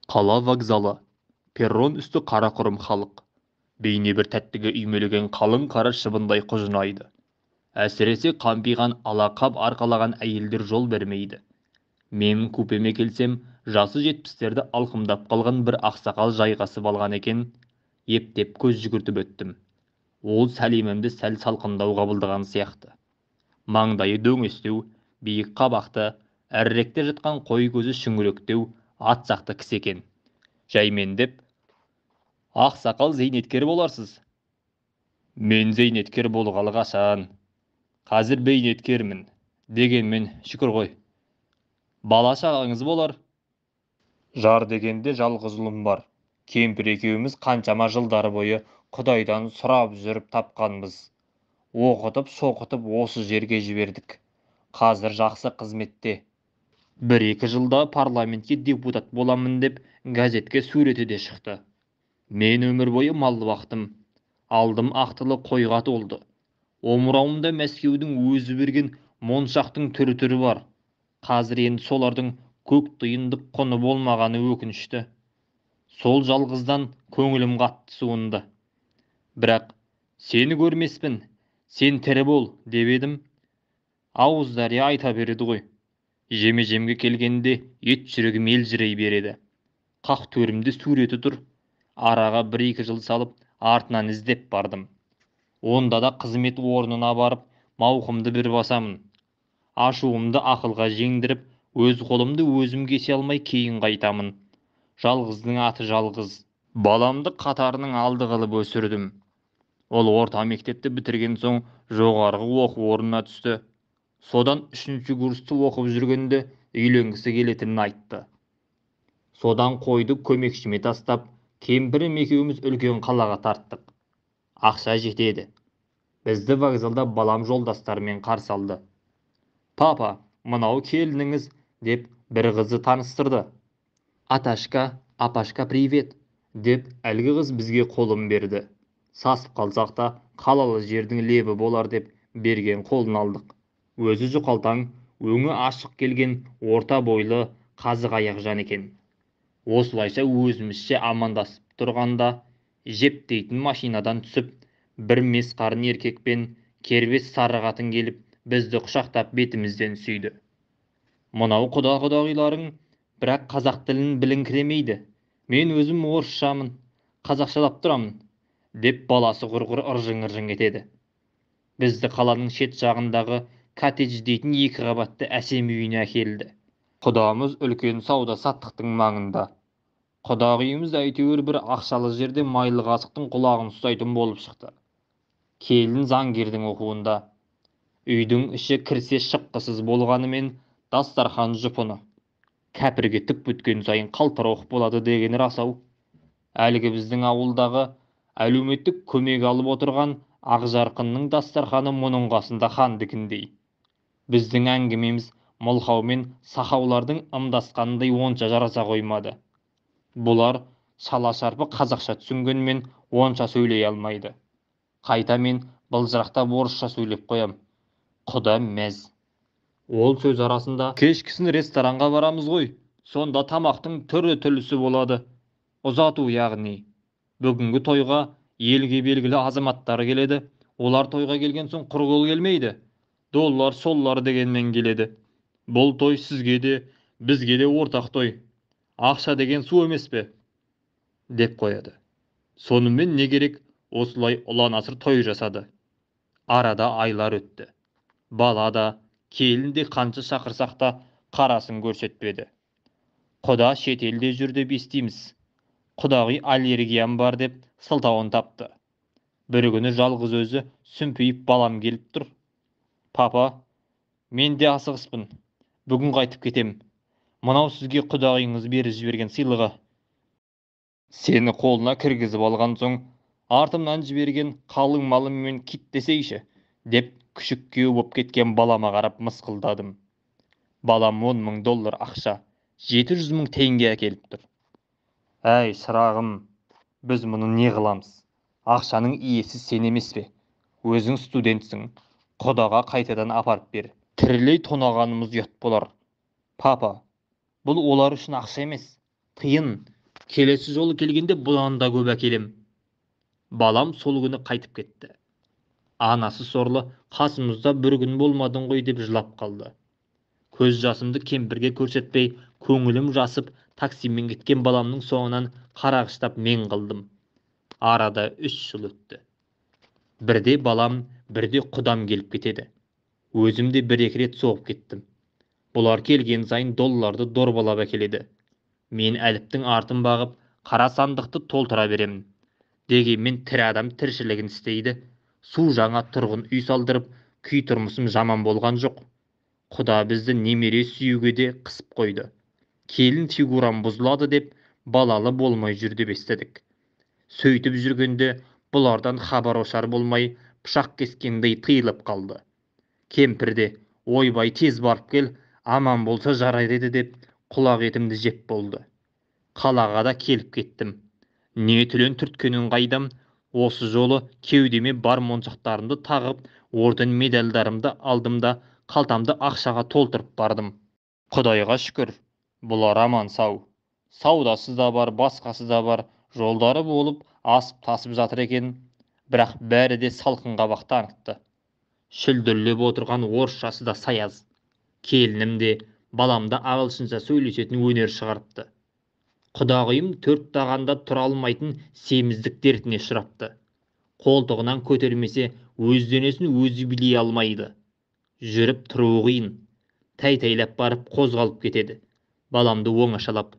Қала вокзалы. Перрон үсті қара-құрым халық. Бейне бір тәттіге үймелеген қалың қара шыбындай құжынайды. Әсіресе қампиған алақап арқалаған әйелдер жол бермейді. Мен купеме келсем, жасы 70-терді алқымдап қалған бір ақсақал жайғасып алған екен, ептеп көз жүгіртіп өттім. Ол сәлемімді сәл салқындау қабылдаған сияқты. Маңдайы дөңестеу, биік қабақты, әріректе жатқан қой көзі шүңіректеу, атсақты кісі екен. Жәймендеп, ақсақал зейнеткер боларсыз. Мен зейнеткер болғалы қашан. Қазір бейнеткермін. Дегенмен шүкір ғой. Бала шағаңыз болар. Жар дегенде жалғыз ұлым бар. Кемпір екеуміз қаншама жылдар бойы Құдайдан сұрап жүріп тапқанбыз. Оқытып, соқытып осы жерге жібердік. Қазір жақсы қызметте. 1-2 жылда парламентке депутат боламын деп газетке суреті де шықты. Мен өмір бойы мал бақтым. Алдым ақтылы қойға толды. Омырауымда Мәскеудің өзі берген моншақтың түрі бар. Қазір енді солардың көк тиындық құны болмағаны өкінішті. Сол жалғыздан көңілім қатты суынды. Бірақ сені көрмеспін, сен тірі бол деп едім. Ауыздария айта береді ғой. Жеме-жемге келгенде ет жүрегім елжірей береді. Қақ төрімде суреті тұр. Араға 1-2 жыл салып, артынан іздеп бардым. Онда да қызмет орнына барып, мауқымды бір басамын. Ашуымды ақылға жеңдіріп, өз қолымды өзім кесе алмай кейін қайтамын. Жалғыздың аты жалғыз. Баламды қатарының алды қылып өсірдім. Ол орта мектепті бітірген соң жоғарғы оқу орнына түсті. Содан 3-ші курсты оқып жүргенде үйленгісі келетінін айтты. Содан қойды көмекшіме тастап, кемпірім екеуміз үлкен қалаға тарттық. Ақша жетеді. Бізді вокзалда балам жолдастарымен қарсы алды. Папа, мынау келініңіз деп бір қызы таныстырды. Аташка, апашка, привет деп әлгі қыз бізге қолын берді. Сасып қалсақ та қалалы жердің лебі болар деп берген қолын алдық. Өзі жұқалтаң, өңі ашық келген орта бойлы қазық аяқ жан екен. Осылайша өзімізше амандасып тұрғанда жептейтін машинадан түсіп, бір месқарын еркекпен кербез сары қатын келіп, бізді құшақтап бетімізден сүйді. Мынау құда-құдағиларың, бірақ қазақ тілін біліңкіремейді. Мен өзім орысшамын, қазақшалап тұрамын, деп баласы құрғыр ыржың-ыржың етеді. Бізді қаланың шет жағындағы коттедж дейтін 2 қабатты әсем үйіне әкелді. Құдамыз үлкен сауда-саттықтың маңында. Құдағиымыз әйтеуір бір ақшалы жерде майлы қасықтың құлағын ұстайтын болып шықты. Келін заңгердің оқуында. Үйдің іші кірсе шыққысыз болғанымен дастархан жұпыны. Кәпірге түк бүткен сайын қалтырауық болады деген рас-ау. Әлгі біздің ауылдағы әлеуметтік көмек алып отырған Ақжарқынның дастарханы мұның қасында хандікіндей. Біздің әңгімеміз мылқау мен сақаулардың ымдасқанындай онша жараса қоймады. Бұлар шала-шарпы қазақша түсінгенмен онша сөйлей алмайды. Қайта мен былжырақтап орысша сөйлеп қоям. Құда мәз. Ол сөз арасында кешкісін ресторанға барамыз ғой, сонда тамақтың түрі-түрлісі болады. Ұзату яғни. Бүгінгі тойға елге белгілі азаматтар келеді. Олар тойға келген соң құр қол келмейді. Доллар соллар дегенмен келеді. Бұл той сізге де, бізге де ортақ той. Ақша деген су емес пе? Деп қояды. Сонымен не керек, осылай ұлан-асыр той жасады. Арада айлар өтті. Бала да, келін де қанша шақырсақ та қарасын көрсетпеді. Құда шетелде жүр деп естиміз. Құдағи аллергиям бар деп сылтауын тапты. Bir күні жалғыз өзі сүмпиіп балам келіп тұр. Папа, мен де асығыспын. Бүгін қайтып кетем. Мынау сізге құдағиыңыз беріп жіберген сыйлығы. Сені қолына кіргізіп алған соң, артымнан жіберген қалың малыммен киттесейші, деп күшік күйеу боп кеткен балама қарап мысқылдадым. Балам $10,000 ақша, 700,000 теңге әкеліп тұр. Әй, шырағым, біз мұны не қыламыз? Ақшаның иесі сен емес пе? Өзің студентсің. Құдаға қайтадан апарып бер. Тірілей тонағанымыз ұят болар. Папа, бұл олар үшін ақша емес, тиын. Келесі жолы келгенде бұдан да көп әкелем. Балам сол күні қайтып кетті. Анасы сорлы, қасымызда бір күн болмадың ғой деп жылап қалды. Көз жасымды кемпірге көрсетпей, көңілім жасып, таксимен кеткен баламның соңынан қарағыштап мен қылдым. Арада 3 жыл өтті. Бірде балам, бірде құдам келіп кетеді. Өзім де 1-2 рет соғып кеттім. Бұлар келген сайын долларды дорбалап әкеледі. Мен әліптің артын бағып, қара сандықты толтыра беремін. Дегенмен тірі адам тіршілігін істейді. Су жаңа тұрғын үй салдырып, күй тұрмысым жаман болған жоқ. Құда бізді немере сүюге де қысып қойды. Келін фигурам бұзылады деп, балалы болмай жүр деп естідік. Сөйтіп жүргенде бұлардан хабар-ошар болмай, пышақ кескендей тыйылып қалды. Кемпірде, ойбай тез барып кел, аман болса жарайды еді деп, құлақ етімді жеп болды. Қалаға да келіп кеттім. Не түлен түрткенін қайдам, осы жолы кеудеме бар моншақтарымды тағып, орден медальдарымды алдым да, қалтамды ақшаға толтырып бардым. Құдайға шүкір, бұлар аман сау. Саудасы да бар, басқасы да бар, жолдары болып асып-тасып жатыр екен. Бірақ бәрі де салқын қабақ танытты. Шүлдірлеп отырған орысшасы да саяз. Келінім де, балам да ағылшынша сөйлесетін өнер шығарыпты. Құдағайым 4 тағанда тұра алмайтын семіздік дертіне ұшырапты. Қолтығынан көтермесе, өз денесін өзі билей алмайды. Жүріп тұруы қиын. Тәй-тәйлеп барып қозғалып кетеді. Баламды оңашалап,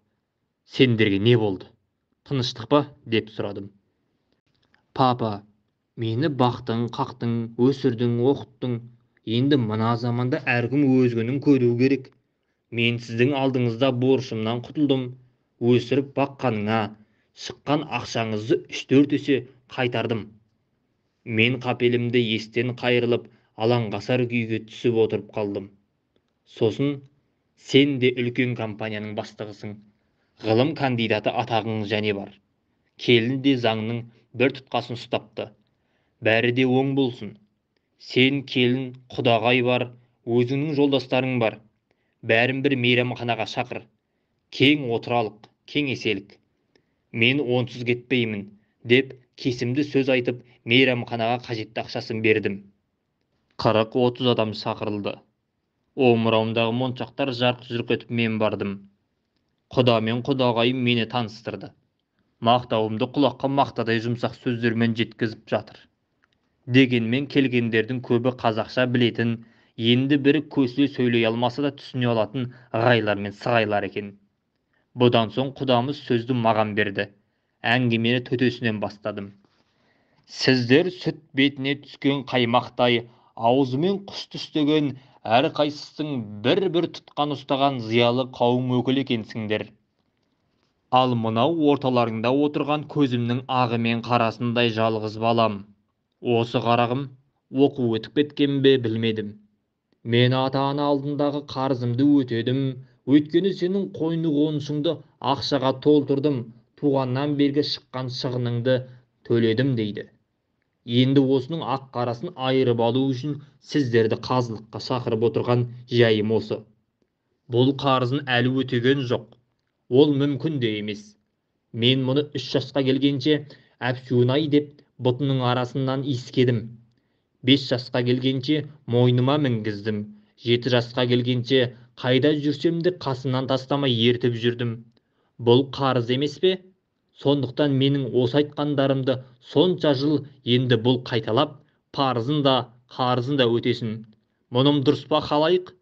сендерге не болды? Тыныштық па? Деп сұрадым. Папа, мені бақтың, қақтың, өсірдің, оқыттың. Енді мына заманда әркім өзгенің көру керек. Мен сіздің алдыңызда борышымнан құтылдым. Өсіріп баққаныңа, шыққан ақшаңызды 3-4 есе қайтардым. Мен қапелімді естен қайырылып, алаңғасар күйге түсіп отырып қалдым. Сосын, сен де үлкен компанияның бастығысың. Ғылым кандидаты атағың және бар. Келін де заңның бір тұтқасын ұстапты. Бәрі де оң болсын. Сен келін, құдағай бар, өзіңнің жолдастарың бар. Бәрін бір мейрамханаға шақыр. Кең отыралық, кеңеселік. Мен онсыз кетпеймін, деп кесімді сөз айтып, мейрамханаға қажетті ақшасын бердім. 40-30 адам шақырылды. Омырауымдағы моншақтар жарқ-жұрқ етіп мен бардым. Құда мен құдағайым мені таныстырды. Мақтауымды құлаққа мақтадай жұмсақ сөздермен жеткізіп жатыр. Дегенмен келгендердің көбі қазақша білетін, енді бірі көсіле сөйлей алмаса да түсіне алатын ағайлар мен сығайлар екен. Бұдан соң құдамыз сөзді маған берді. Әңгімені төтесінен бастадым. Сіздер сүт бетіне түскен қаймақтай, аузымен құс түстеген, әрқайсыстың бір-бір тұтқан ұстаған зиялы қауым өкілі екенсіңдер. Ал мынау орталарыңда отырған көзімнің ағы мен қарасындай жалғыз балам. Осы қарағым, оқу өтіп кеткен бе білмедім. Мен ата-ана алдындағы қарызымды өтедім, өйткені сенің қойны-қонышыңды ақшаға толтырдым, туғаннан бергі шыққан шығыныңды төледім дейді. Енді осының ақ қарасын айырып алу үшін сіздерді қазылыққа шақырып отырған жайым осы. Бұл қарызын әлі өтеген жоқ. Ол мүмкін де емес. Мен мұны 3 жасқа келгенше әпсуынай деп бұтының арасынан иіскедім. 5 жасқа келгенше мойныма мінгіздім. 7 жасқа келгенше қайда жүрсем де қасымнан тастамай ертіп жүрдім. Бұл қарыз емес пе? Сондықтан менің осы айтқандарымды сонша жыл енді бұл қайталап, парызын да, қарызын да өтесін. Мұным дұрыс па қалайық?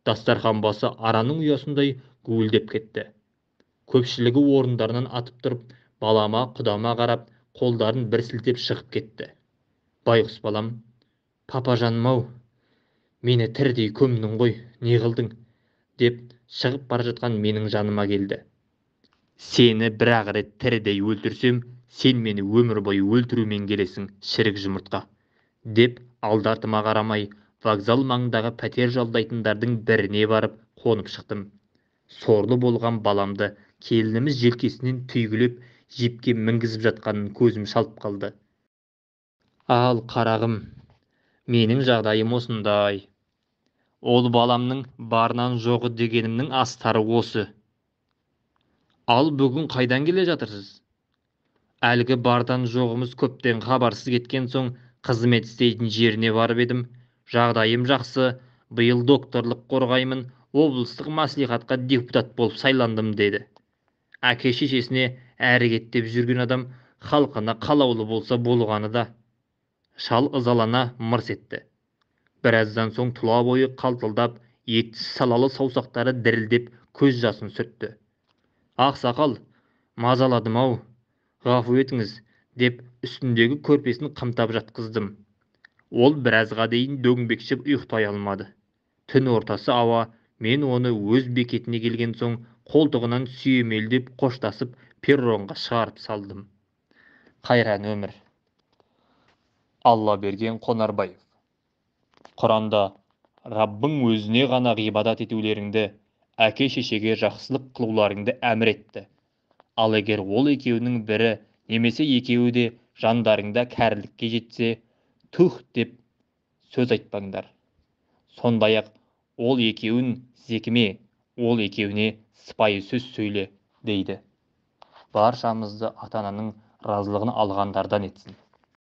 Дастархан басы араның ұясындай гуілдеп кетті. Көпшілігі орындарынан атып тұрып, балама, құдама қарап, қолдарын бір сілтеп шығып кетті. Байғұс балам, папа жаным-ау, мені тірідей көмдің ғой, не қылдың? Деп шығып бара жатқан менің жаныма келді. Сені бір-ақ рет тірідей өлтірсем, сен мені өмір бойы өлтірумен келесің, шірік жұмыртқа. Деп алды-артыма қарамай, вокзал маңындағы пәтер жалдайтындардың біріне барып қонып шықтым. Сорлы болған баламды келініміз желкесінен түйгілеп, жіпке мінгізіп жатқанын көзім шалып қалды. Ал қарағым, менің жағдайым осындай. Ол баламның барынан жоғы дегенімнің астары осы. Ал бүгін қайдан келе жатырсыз? Әлгі бардан жоғымыз көптен хабарсыз кеткен соң қызмет істейтін жеріне барып едім. Жағдайым жақсы, биыл докторлық қорғаймын, облыстық мәслихатқа депутат болып сайландым деді. Әке-шешесіне әрекеттеп жүрген адам халқына қалаулы болса болғаны да. Шал ызалана мырс етті. Біраздан соң тұла бойы қалтылдап, етсіз салалы саусақтары дірілдеп көз жасын сүртті. Ақсақал, мазаладым-ау, ғафу етіңіз, деп үстіндегі көрпесін қымтап жатқыздым. Ол біразға дейін дөңбекшіп ұйықтай алмады. Түн ортасы ауа, мен оны өз бекетіне келген соң қолтығынан сүйемелдеп қоштасып перронға шығарып салдым. Қайран өмір. Алла берген Қонарбаев. Құранда Раббың өзіне ғана ғибадат етулеріңді, әке-шешеге жақсылық қылуларыңды әмір етті. Ал егер ол екеуінің бірі немесе екеуі де жандарыңда кәрілікке жетсе, тух деп сөз айтпаңдар. Сондай-ақ ол екеуін зекіме, ол екеуіне сыпайы сөз сөйле, дейді. Баршамызды ата-ананың разылығын алғандардан етсін.